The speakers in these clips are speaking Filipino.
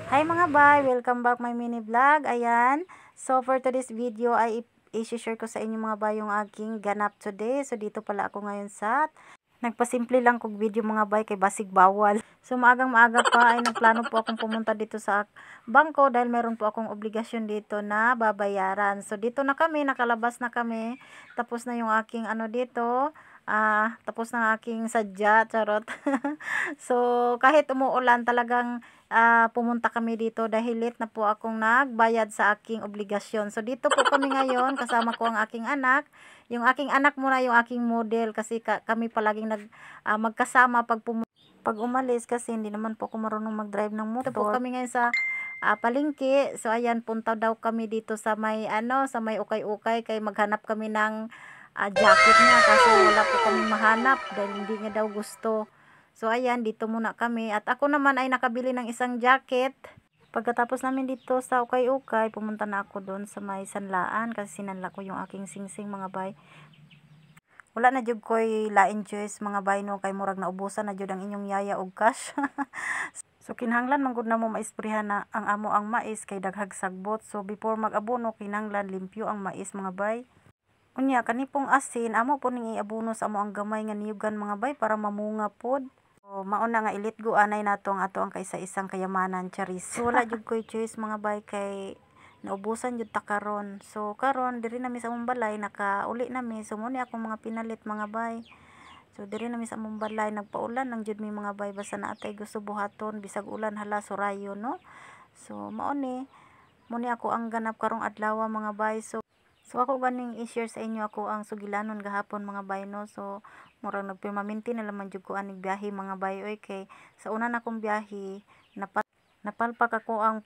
Hi mga bay! Welcome back my mini vlog. Ayan. So for today's video ay i-share ko sa inyo mga bay yung aking ganap today. So dito pala ako ngayon sa nagpasimple lang kog video mga bay kay basig bawal. So maagang maaga pa ay nagplano po akong pumunta dito sa bangko dahil meron po akong obligasyon dito na babayaran. So dito na kami, nakalabas na kami. Tapos na yung aking ano dito. Tapos na ang aking sadya, charot. So kahit umuulan talagang pumunta kami dito dahil late na po akong nagbayad sa aking obligasyon. So dito po kami ngayon, kasama ko ang aking anak. Yung aking anak muna yung aking model kasi kami palaging magkasama pag umalis kasi hindi naman po ako marunong mag-drive ng motor. Dito po kami ngayon sa palengke. So ayan, punta daw kami dito sa may sa may ukay-ukay kay maghanap kami ng jacket niya kasi wala po kaming mahanap dahil hindi niya daw gusto. So ayan, dito muna kami at ako naman ay nakabili ng isang jacket. Pagkatapos namin dito sa ukay-ukay, pumunta na ako doon sa may sanlaan kasi sinanla ko yung aking singsing mga bay. Wala na jud koy lain choice mga bay no kay murag naubusan na jud ang inyong yaya og cash. So kinahanglan man gud na mo maisprehan na ang amo ang mais kay daghag sagbot. So before mag-abono kinahanglan limpyo ang mais mga bay. Unya kanipong asin amo po ning iabono sa amo ang gamay nga niyugan mga bay para mamunga pod. So, mauna nga ilit go anay nato ang ato ang kaisa-isang kayamanan charis. So wala jud koy choice mga bay kay naubusan jud ta karon. So karon diri nami sa among balay nakauli nami. So mo ni akong mga pinalit mga bay. So diri nami sa among balay nagpaulan lang jud mi mga bay basta naatay gusto buhaton bisag ulan hala surayo no. So mao ni ako ang ganap karong adlaw mga bay. So ako ganing i-share sa inyo ako ang sugilanon gahapon mga bay no. So murag nagpermanente na laman jud ko aning biyahe mga bay oy kay sa una na akong biyahe napalpak ako ang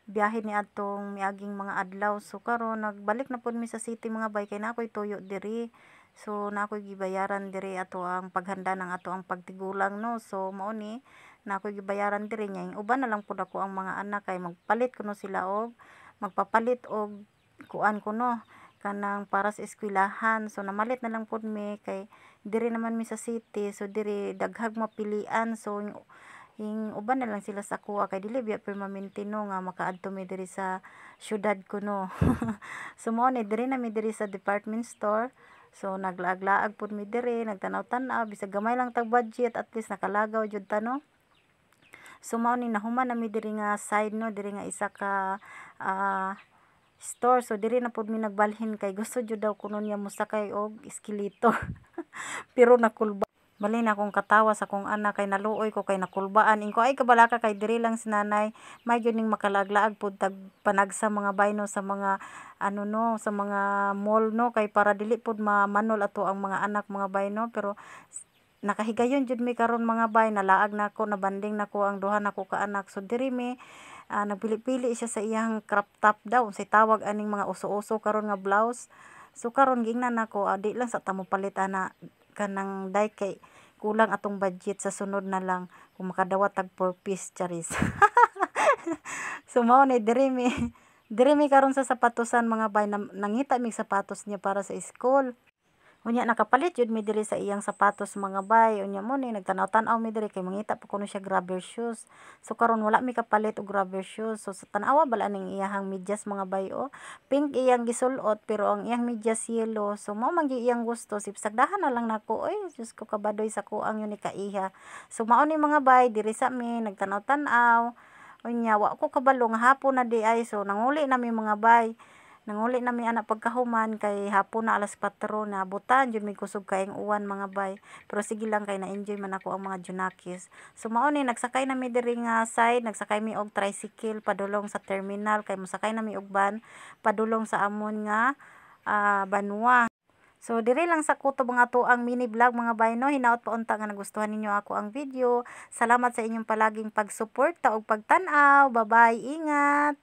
biyahe ni atong miaging mga adlaw. So karon nagbalik na pud mi sa city mga bay kay nakoy tuyo diri. So nakoy gibayaran diri ato ang paghanda ng ato ang pagtigulang no. So mao ni nakoy gibayaran diri nya uban na lang pud ako ang mga anak kay magpalit kuno sila og magpapalit og kuan kuno kanang para sa eskwelahan. So namalit na lang pud mi kay diri naman mi sa city. So diri daghag mapilian. So yung uban na lang sila sa kuha kay dili biya permanente no nga makaadto mi diri sa syudad kuno. So mao ni diri na mi diri sa department store. So naglaag-laag pud mi diri, nagtanaw-tanaw bisag gamay lang tag budget at least nakalagaw jud ta no. So mao ni nahuman na mi diri nga side no, diri nga isa ka store. So diri na pud mi nagbalhin kay gusto jud daw kuno niya mosakay og escalator. Pero nakulba. Bali na akong katawa sa akong anak kay naluoy ko kay nakulbaan. Ingko ay kabalaka kay diri lang si nanay. May gyud ning makalaglaag pud tag panagsa mga bayno sa mga ano no, sa mga mall no kay para dili pud manol ato ang mga anak mga bayno. Pero nakahigayon jud mi karon mga bay, nalaag na ako, nabanding na ko ang duha nako ka anak. So diri mi nagpili-pili siya sa iyang crop top daw unsay tawag aning mga uso-uso karon nga blouse. So karon giingnan nako di lang sa tamo palit ana kanang day kay kulang atong budget sa sunod na lang kung makadawat tag 4 piece charis. So mao ni diri mi karon sa sapatosan mga bay nangita mi sapatos niya para sa school. Unya nakapalit jud mi diri sa iyang sapatos mga bay. Unya mo ni nagtanaw-tanaw mi diri kay mangita pa kuno siya grabber shoes. So karon wala mi kapalit og grabber shoes. So sa tan-awa bala ning iyang medyas mga bay o. Pink iyang gisulot pero ang iyang medyas yellow. So mao man iyang gusto. Sipsagdahan na lang nako. Oy, Diyos ko kabadoy sa kuang yun ni kaiha. So mao ni mga bay diri sa mi nagtanaw-tanaw. Unya wa ko kabalo nga hapon na di ay. So nanguli na mi mga bay. Nanguli na mi anak pagkahuman kay hapon na alas 4 na butan jud mi kusog kaing uwan mga bay. Pero sige lang kay na-enjoy man ako ang mga junakis. So mao ni nagsakay na mi diri nga side, nagsakay mi og tricycle padulong sa terminal kay mosakay na mi og van padulong sa amon nga Banwa. So diri lang sa kutob nga to ang mini vlog mga bay no. Hinaot pa unta nga nagustuhan ninyo ako ang video. Salamat sa inyong palaging pagsuporta og pagtan-aw. Bye-bye, ingat.